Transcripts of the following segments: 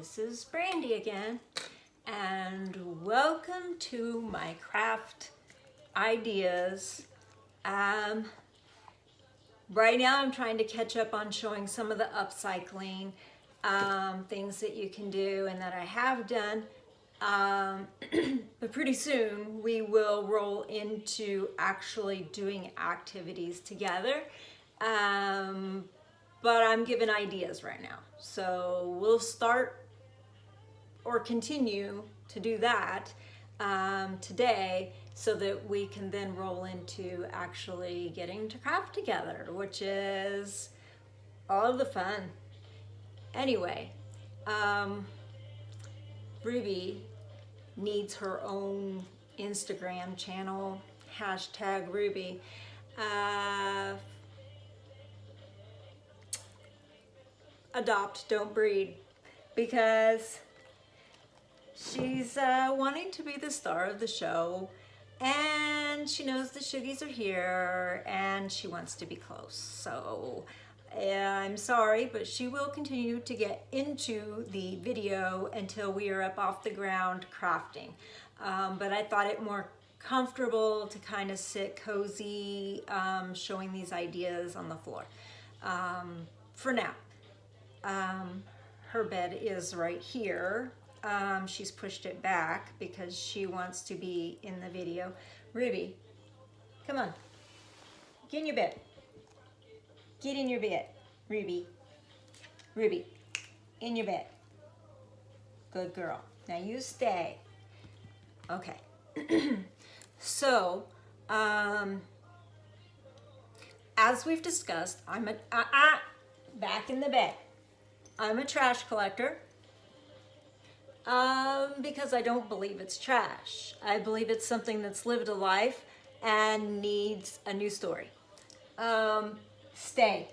This is Brandy again, and welcome to my craft ideas. Right now I'm trying to catch up on showing some of the upcycling things that you can do and that I have done. But pretty soon we will roll into actually doing activities together. But I'm giving ideas right now. So we'll start or continue to do that today so that we can then roll into actually getting to craft together, which is all of the fun. Anyway, Ruby needs her own Instagram channel, #Ruby. Adopt, don't breed, because she's wanting to be the star of the show, and she knows the Shuggies are here and she wants to be close. So I'm sorry, but she will continue to get into the video until we are up off the ground crafting. But I thought it more comfortable to kind of sit cozy, showing these ideas on the floor for now. Her bed is right here. She's pushed it back because she wants to be in the video. Ruby, come on. Get in your bed. Get in your bed, Ruby. Ruby, in your bed. Good girl. Now you stay. Okay. So, as we've discussed, I'm back in the bed. I'm a trash collector because I don't believe it's trash. I believe it's something that's lived a life and needs a new story. Stay.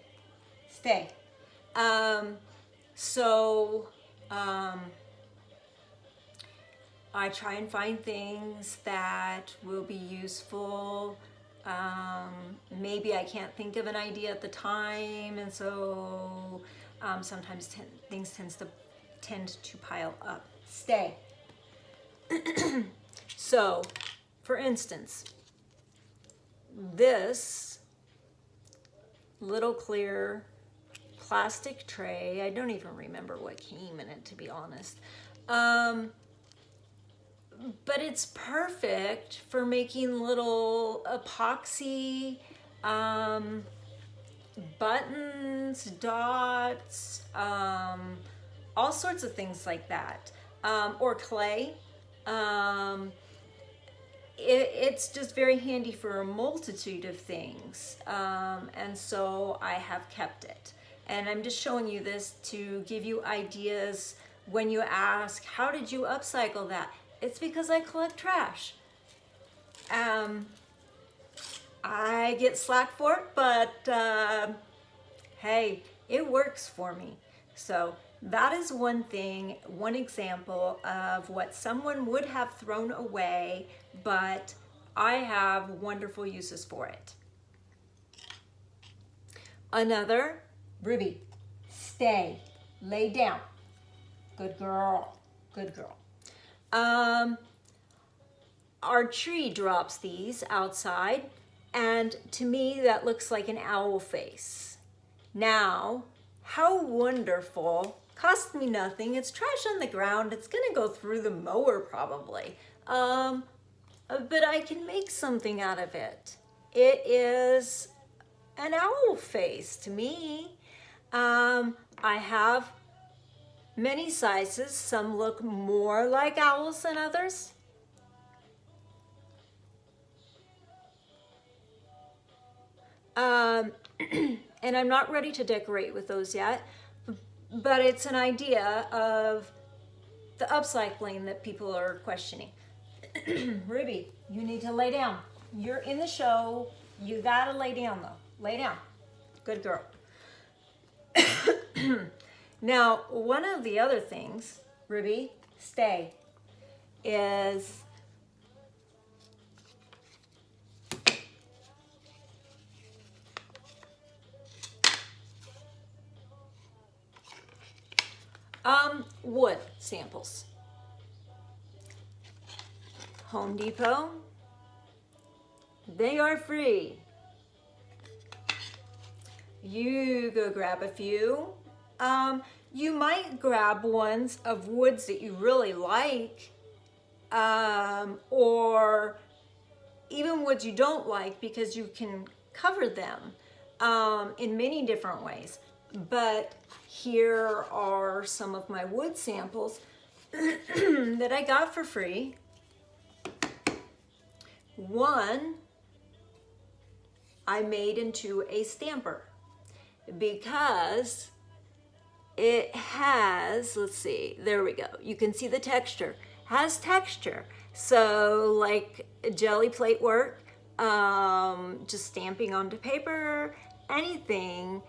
I try and find things that will be useful. Maybe I can't think of an idea at the time, and so sometimes things tend to pile up. Stay. So, for instance, this little clear plastic tray, I don't even remember what came in it, to be honest. But it's perfect for making little epoxy buttons, dots, all sorts of things like that, or clay. It's just very handy for a multitude of things, and so I have kept it. And I'm just showing you this to give you ideas when you ask, how did you upcycle that? It's because I collect trash. I get slack for it, but hey, it works for me. So that is one thing, one example of what someone would have thrown away, but I have wonderful uses for it. Another, Ruby, stay, lay down. Good girl, good girl. Our tree drops these outside, and to me that looks like an owl face. Now, how wonderful. Cost me nothing. It's trash on the ground. It's gonna go through the mower probably. But I can make something out of it. It is an owl face to me. I have many sizes. Some look more like owls than others. And I'm not ready to decorate with those yet, but it's an idea of the upcycling that people are questioning. Ruby, you need to lay down. You're in the show. You gotta lay down though. Lay down. Good girl. Now, one of the other things, Ruby, stay, is Wood samples. Home Depot. They are free. You go grab a few. You might grab ones of woods that you really like, or even woods you don't like, because you can cover them in many different ways. But here are some of my wood samples that I got for free. One I made into a stamper because it has, let's see, there we go. You can see the texture, has texture. So like jelly plate work, just stamping onto paper, anything,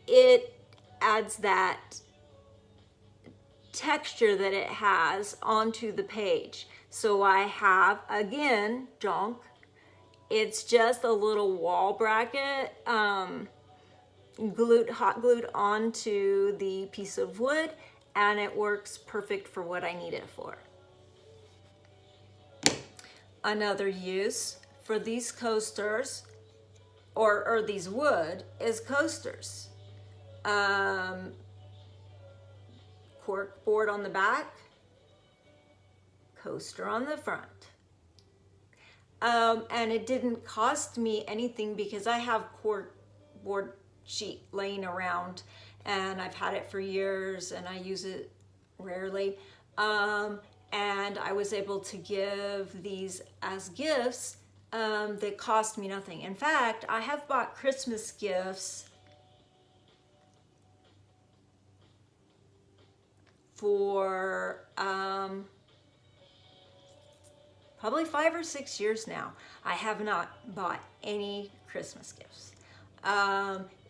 it adds that texture that it has onto the page. So I have, again, junk. It's just a little wall bracket, hot glued onto the piece of wood, and it works perfect for what I need it for. Another use for these coasters, or these wood, is coasters. Cork board on the back, coaster on the front. And it didn't cost me anything because I have cork board sheet laying around and I've had it for years and I use it rarely. And I was able to give these as gifts that cost me nothing. In fact, I have bought Christmas gifts for probably 5 or 6 years now. I have not bought any Christmas gifts.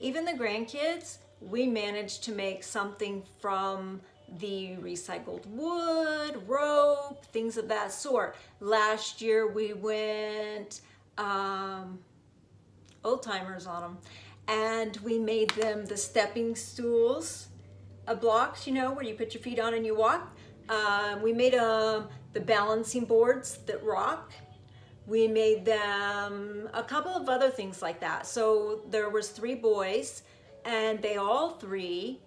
Even the grandkids, we managed to make something from the recycled wood, rope, things of that sort. Last year we went old timers on them, and we made them the stepping stools, blocks, you know, where you put your feet on and you walk. We made the balancing boards that rock. We made them a couple of other things like that. So there was 3 boys, and they all 3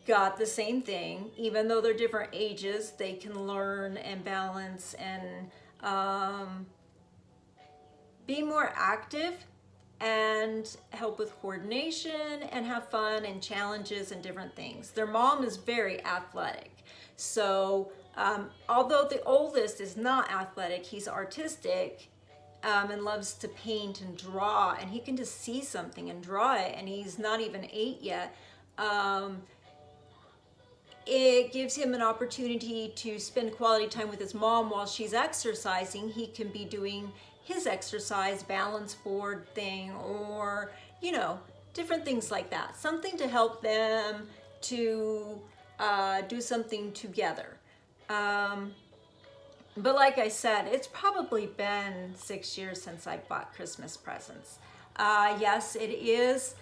got the same thing. Even though they're different ages, they can learn and balance and be more active and help with coordination and have fun and challenges and different things. Their mom is very athletic. So although the oldest is not athletic, he's artistic and loves to paint and draw, and he can just see something and draw it, and he's not even 8 yet. It gives him an opportunity to spend quality time with his mom while she's exercising. He can be doing his exercise balance board thing, or, you know, different things like that. Something to help them to do something together. But like I said, it's probably been 6 years since I bought Christmas presents. Yes, it is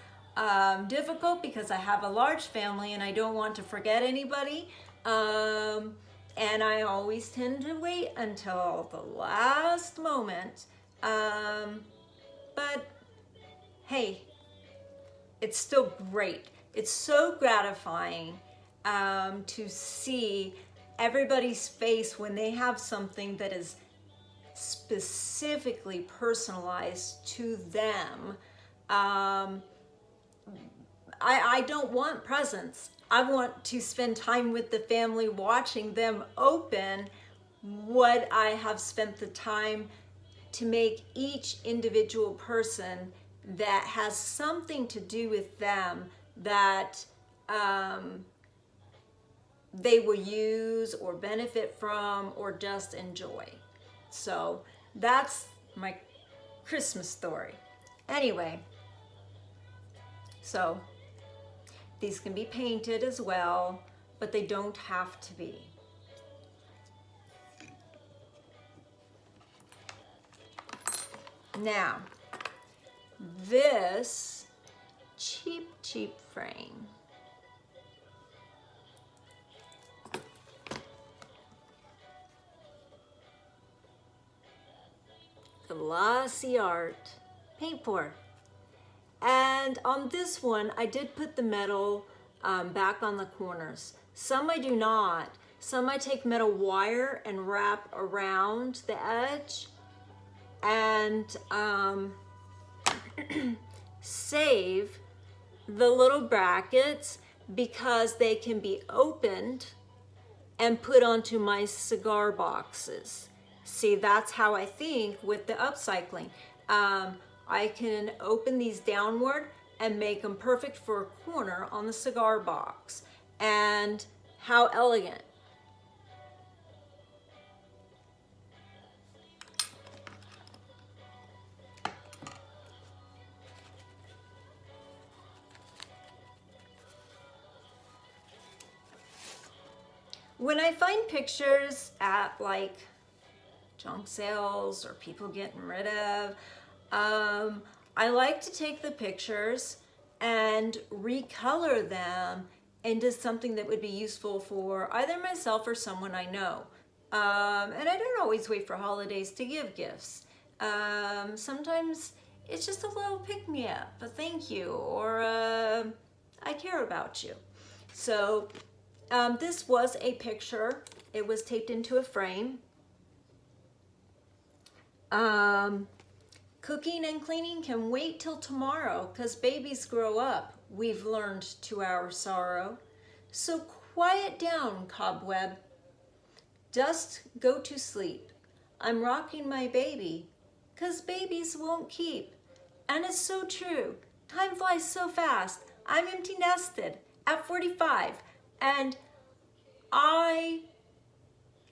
difficult because I have a large family and I don't want to forget anybody. And I always tend to wait until the last moment. But hey, it's still great. It's so gratifying to see everybody's face when they have something that is specifically personalized to them. I don't want presents. I want to spend time with the family watching them open what I have spent the time to make each individual person that has something to do with them that they will use or benefit from or just enjoy. So that's my Christmas story. Anyway, so these can be painted as well, but they don't have to be. Now, this cheap frame glossy art paint pour. And on this one, I did put the metal back on the corners. Some I do not. Some I take metal wire and wrap around the edge and save the little brackets because they can be opened and put onto my cigar boxes. See, that's how I think with the upcycling. I can open these downward and make them perfect for a corner on the cigar box. And how elegant. When I find pictures at like junk sales or people getting rid of, I like to take the pictures and recolor them into something that would be useful for either myself or someone I know. And I don't always wait for holidays to give gifts. Sometimes it's just a little pick-me-up, a thank you, or I care about you. So this was a picture. It was taped into a frame. Cooking and cleaning can wait till tomorrow because babies grow up. We've learned to our sorrow. So quiet down, cobweb. Just go to sleep. I'm rocking my baby because babies won't keep. And it's so true. Time flies so fast. I'm empty nested at 45 and I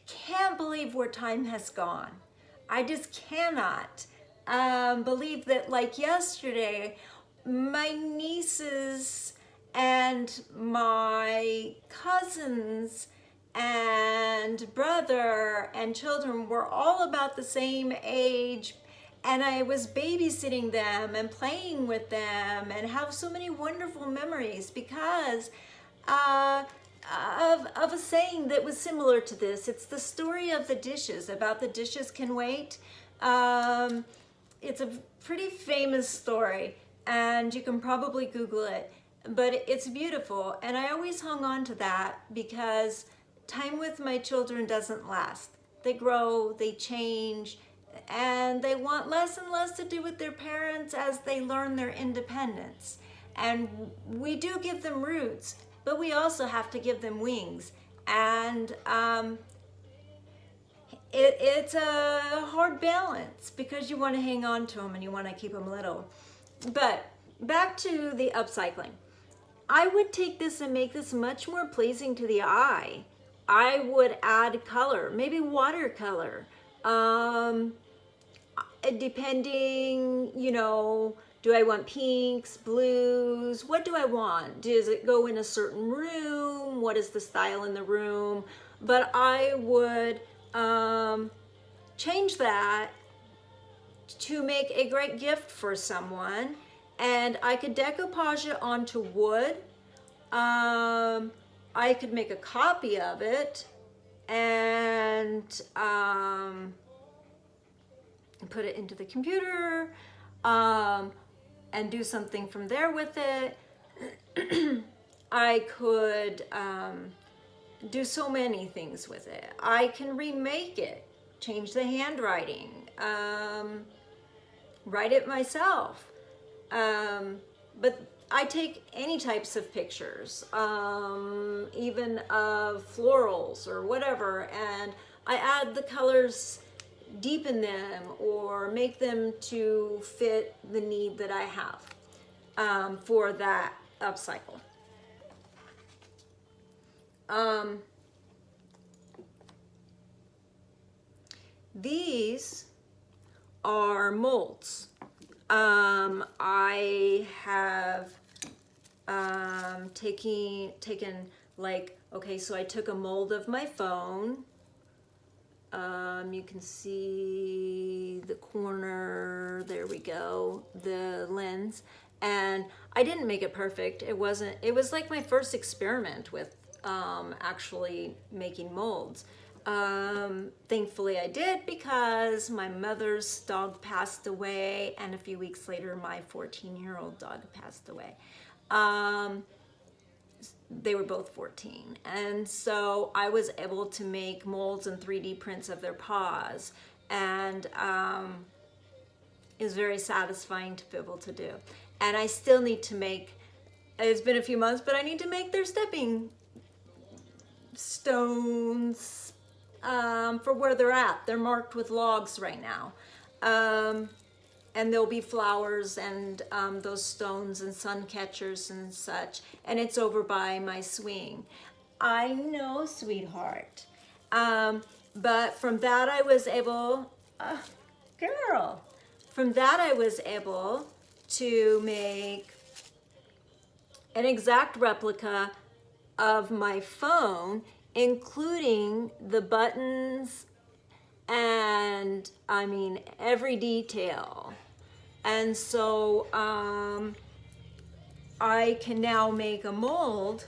can't believe where time has gone. I just cannot believe that like yesterday, my nieces and my cousins and brother and children were all about the same age, and I was babysitting them and playing with them and have so many wonderful memories because of a saying that was similar to this. It's the story of the dishes, about the dishes can wait. It's a pretty famous story and you can probably Google it, but it's beautiful. And I always hung on to that because time with my children doesn't last. They grow, they change, and they want less and less to do with their parents as they learn their independence. And we do give them roots, but we also have to give them wings. And it's a hard balance because you want to hang on to them and you want to keep them little. But back to the upcycling. I would take this and make this much more pleasing to the eye. I would add color, maybe watercolor. Depending, you know, do I want pinks, blues? What do I want? Does it go in a certain room? What is the style in the room? But I would change that to make a great gift for someone. And I could decoupage it onto wood. I could make a copy of it and put it into the computer and do something from there with it. I could do so many things with it. I can remake it, change the handwriting, write it myself. But I take any types of pictures, even of florals or whatever, and I add the colors, deepen them, or make them to fit the need that I have for that upcycle. These are molds. I have taken like, okay, so I took a mold of my phone. You can see the corner, there we go, the lens. And I didn't make it perfect. It was like my first experiment with actually making molds. Thankfully I did, because my mother's dog passed away, and a few weeks later my 14-year-old dog passed away. They were both 14, and so I was able to make molds and 3D prints of their paws, and it was very satisfying to be able to do. And I still need to make, it's been a few months, but I need to make their stepping stones for where they're at. They're marked with logs right now. And there'll be flowers and those stones and sun catchers and such. And it's over by my swing. I know, sweetheart. But from that I was able, girl, from that I was able to make an exact replica of my phone, including the buttons and, I mean, every detail. And so I can now make a mold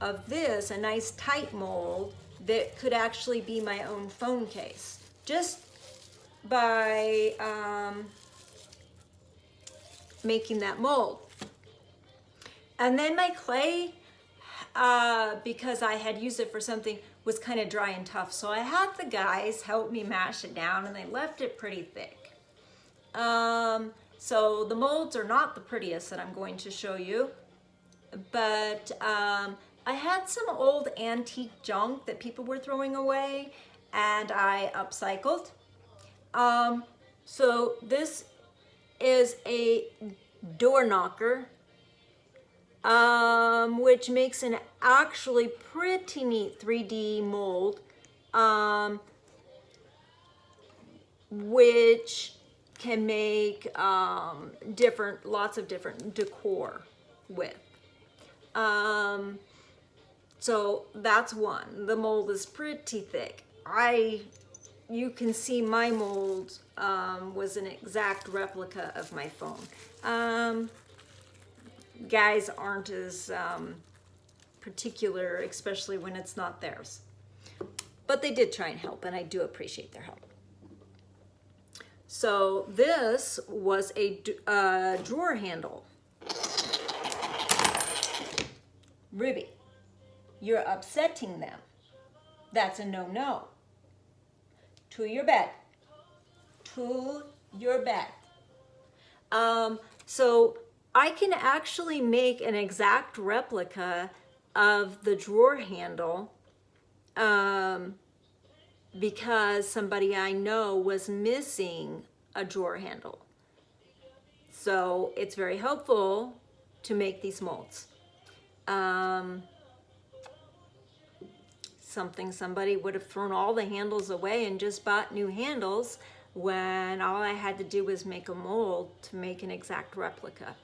of this, a nice tight mold that could actually be my own phone case, just by making that mold. And then my clay, because I had used it for something, was kind of dry and tough. So I had the guys help me mash it down, and they left it pretty thick. So the molds are not the prettiest that I'm going to show you, but I had some old antique junk that people were throwing away, and I upcycled. So this is a door knocker, which makes an actually pretty neat 3D mold, which can make lots of different decor with. So that's one. The mold is pretty thick. You can see my mold was an exact replica of my phone. Guys aren't as particular, especially when it's not theirs. But they did try and help, and I do appreciate their help. So this was a drawer handle. Ruby, you're upsetting them. That's a no-no. To your bed. To your bed. So I can actually make an exact replica of the drawer handle because somebody I know was missing a drawer handle. So it's very helpful to make these molds. Somebody would have thrown all the handles away and just bought new handles, when all I had to do was make a mold to make an exact replica.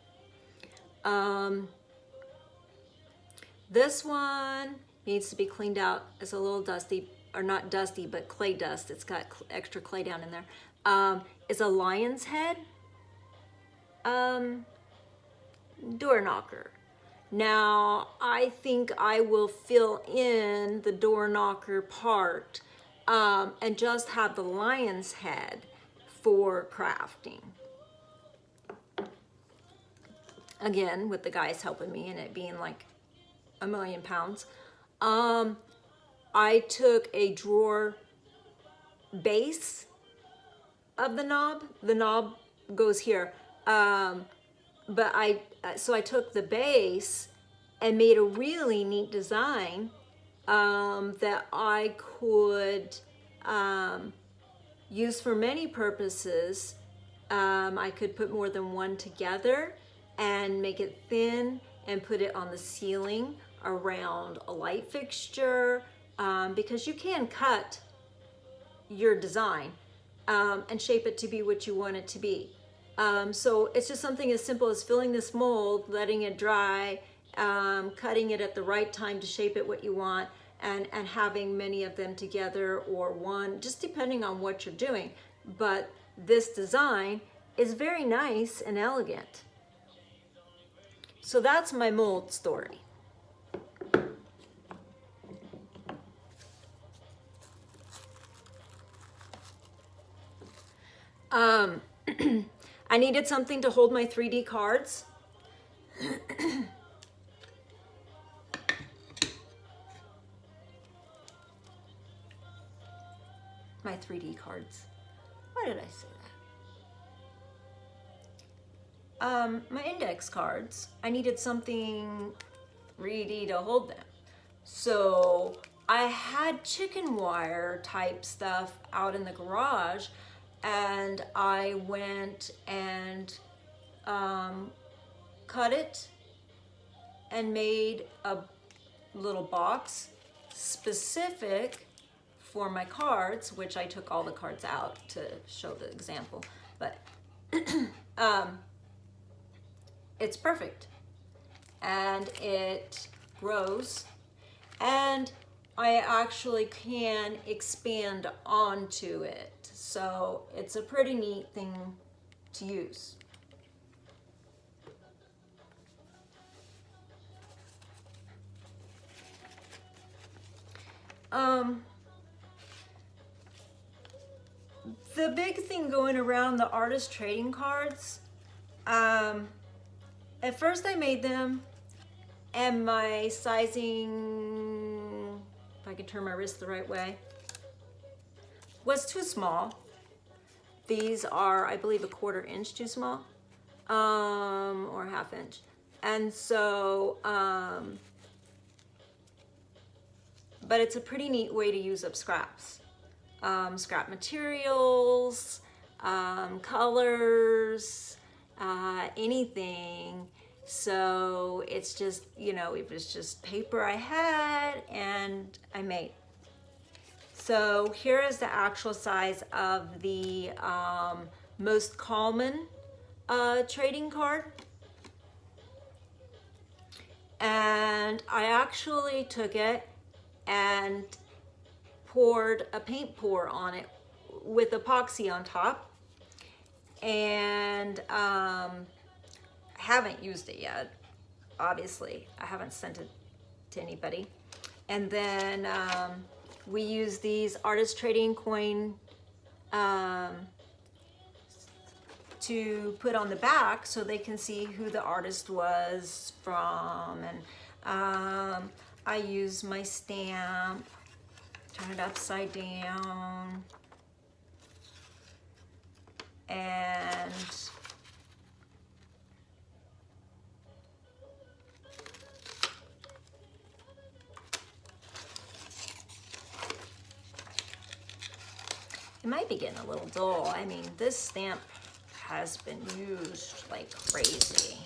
This one needs to be cleaned out. It's a little dusty, or not dusty, but clay dust. It's got extra clay down in there. It's a lion's head door knocker. Now, I think I will fill in the door knocker part and just have the lion's head for crafting. Again, with the guys helping me and it being like a million pounds. I took a drawer base of the knob. The knob goes here. So I took the base and made a really neat design that I could use for many purposes. I could put more than one together and make it thin and put it on the ceiling around a light fixture, because you can cut your design and shape it to be what you want it to be. So it's just something as simple as filling this mold, letting it dry, cutting it at the right time to shape it what you want, and having many of them together or one, just depending on what you're doing. But this design is very nice and elegant. So that's my mold story. Um, I needed something to hold my 3D cards. My 3D cards. Why did I say that? My index cards. I needed something 3D to hold them. So I had chicken wire type stuff out in the garage, and I went and cut it and made a little box specific for my cards, which I took all the cards out to show the example, but it's perfect, and it grows, and I actually can expand onto it, so it's a pretty neat thing to use. The big thing going around the artist trading cards, at first I made them and my sizing, if I could turn my wrist the right way, was too small. These are, I believe, a 1/4 inch too small, or 1/2 inch. And so, but it's a pretty neat way to use up scraps. Scrap materials, colors, anything. So it's just, you know, it was just paper I had and I made. So here is the actual size of the most common trading card. And I actually took it and poured a paint pour on it with epoxy on top, and haven't used it yet, obviously. I haven't sent it to anybody. And then we use these artist trading coin to put on the back so they can see who the artist was from. And I use my stamp, turn it upside down, and it might be getting a little dull. I mean, this stamp has been used like crazy.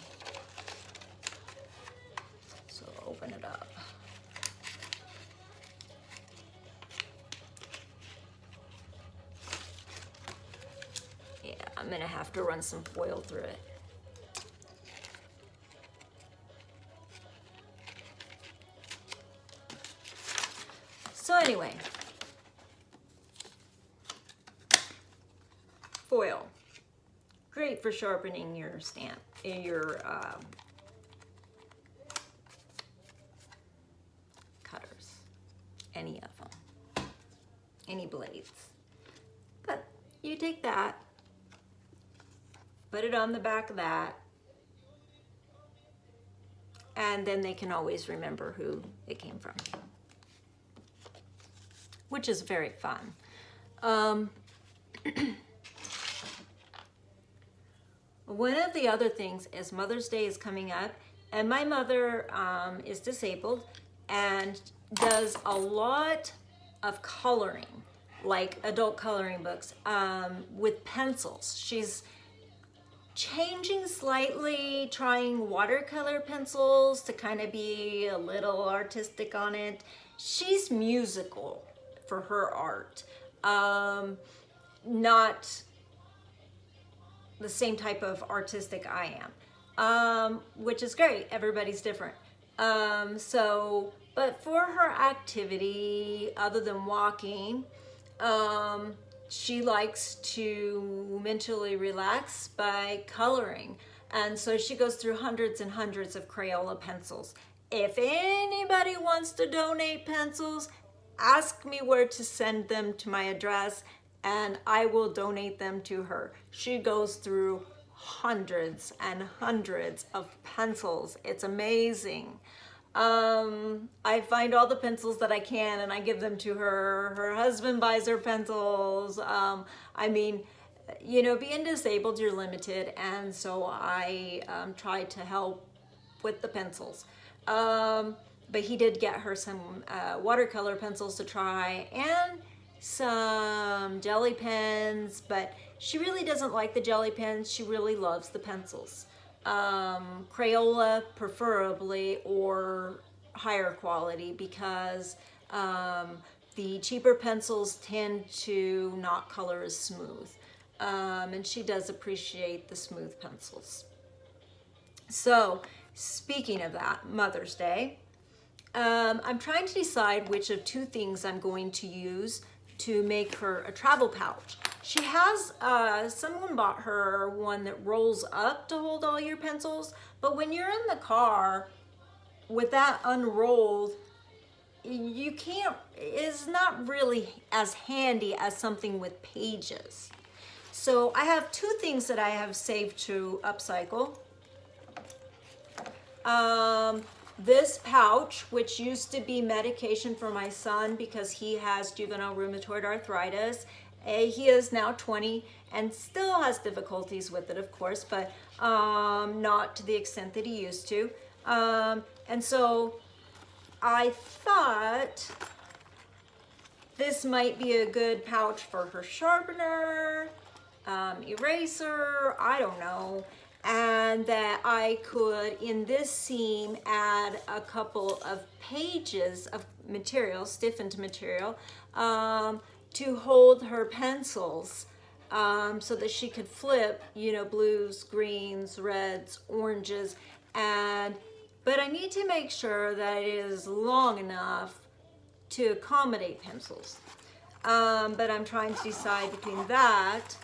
So open it up. Yeah, I'm gonna have to run some foil through it. So anyway, foil, great for sharpening your stamp, your cutters, any of them, any blades. But you take that, put it on the back of that, and then they can always remember who it came from, which is very fun. One of the other things is Mother's Day is coming up, and my mother is disabled and does a lot of coloring, like adult coloring books, with pencils. She's changing slightly, trying watercolor pencils to kind of be a little artistic on it. She's musical for her art, not the same type of artistic I am, which is great. Everybody's different. But for her activity, other than walking, she likes to mentally relax by coloring. And so she goes through hundreds and hundreds of Crayola pencils. If anybody wants to donate pencils, ask me where to send them to my address, and I will donate them to her. She goes through hundreds and hundreds of pencils. It's amazing. I find all the pencils that I can and I give them to her. Her husband buys her pencils. I mean, you know, being disabled, you're limited, and so I try to help with the pencils. But he did get her some watercolor pencils to try and some jelly pens, but she really doesn't like the jelly pens. She really loves the pencils. Crayola preferably, or higher quality, because the cheaper pencils tend to not color as smooth. And she does appreciate the smooth pencils. So, speaking of that, Mother's Day, I'm trying to decide which of two things I'm going to use to make her a travel pouch. She has, someone bought her one that rolls up to hold all your pencils, but when you're in the car with that unrolled, you can't, it's not really as handy as something with pages. So I have two things that I have saved to upcycle. This pouch, which used to be medication for my son because he has juvenile rheumatoid arthritis. He is now 20 and still has difficulties with it, of course, but not to the extent that he used to. And so I thought this might be a good pouch for her sharpener, eraser, I don't know. And that I could, in this seam, add a couple of pages of material, stiffened material, to hold her pencils, so that she could flip, you know, blues, greens, reds, oranges, but I need to make sure that it is long enough to accommodate pencils. But I'm trying to decide between that.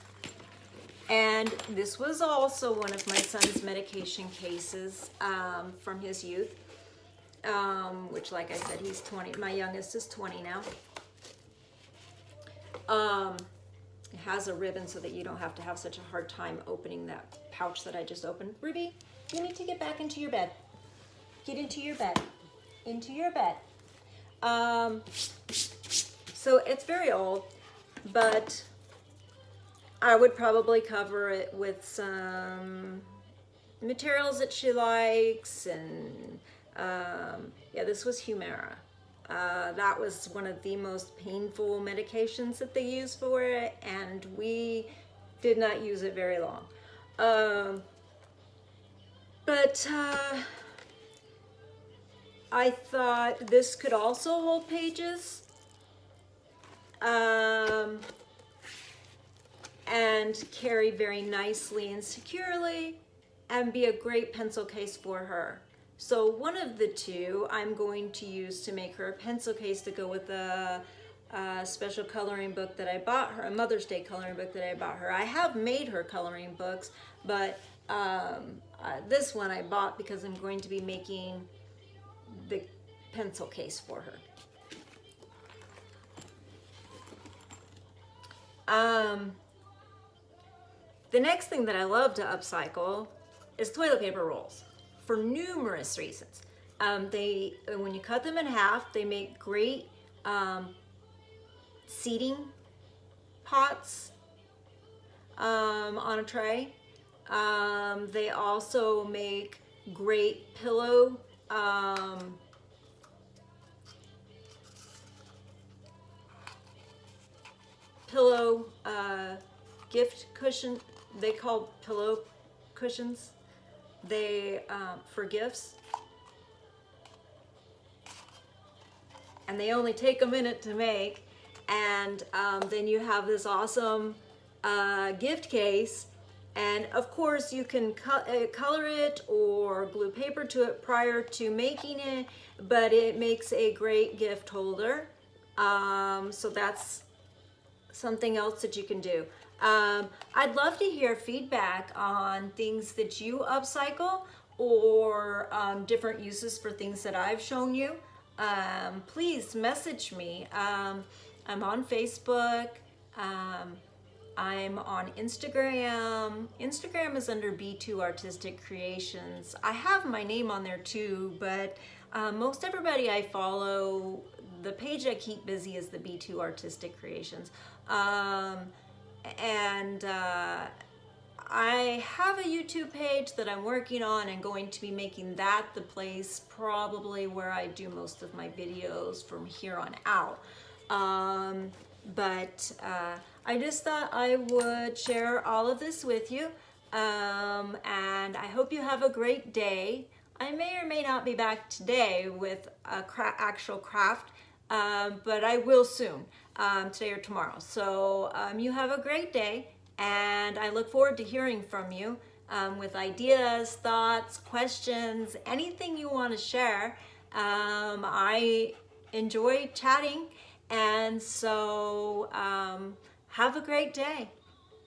And this was also one of my son's medication cases from his youth, which, like I said, he's 20. My youngest is 20 now. It has a ribbon so that you don't have to have such a hard time opening that pouch that I just opened. Ruby, you need to get back into your bed. Get into your bed. Into your bed. So it's very old, but I would probably cover it with some materials that she likes, and yeah, this was Humira. That was one of the most painful medications that they use for it, and we did not use it very long. But I thought this could also hold pages. And carry very nicely and securely, and be a great pencil case for her. So one of the two I'm going to use to make her a pencil case to go with a special coloring book that I bought her, a Mother's Day coloring book that I bought her. I have made her coloring books, but this one I bought because I'm going to be making the pencil case for her. The next thing that I love to upcycle is toilet paper rolls, for numerous reasons. When you cut them in half, they make great seating pots on a tray. They also make great pillow gift cushion. They call pillow cushions. They for gifts, and they only take a minute to make. And then you have this awesome gift case, and of course you can color it or glue paper to it prior to making it, but it makes a great gift holder. So that's something else that you can do. I'd love to hear feedback on things that you upcycle, or different uses for things that I've shown you. Please message me. I'm on Facebook. I'm on Instagram. Instagram is under B2 Artistic Creations. I have my name on there too, but most everybody I follow, the page I keep busy is the B2 Artistic Creations. And I have a YouTube page that I'm working on and going to be making that the place probably where I do most of my videos from here on out. But I just thought I would share all of this with you, and I hope you have a great day. I may or may not be back today with a actual craft, but I will soon, today or tomorrow. So you have a great day, and I look forward to hearing from you with ideas, thoughts, questions, anything you want to share. I enjoy chatting, and so have a great day.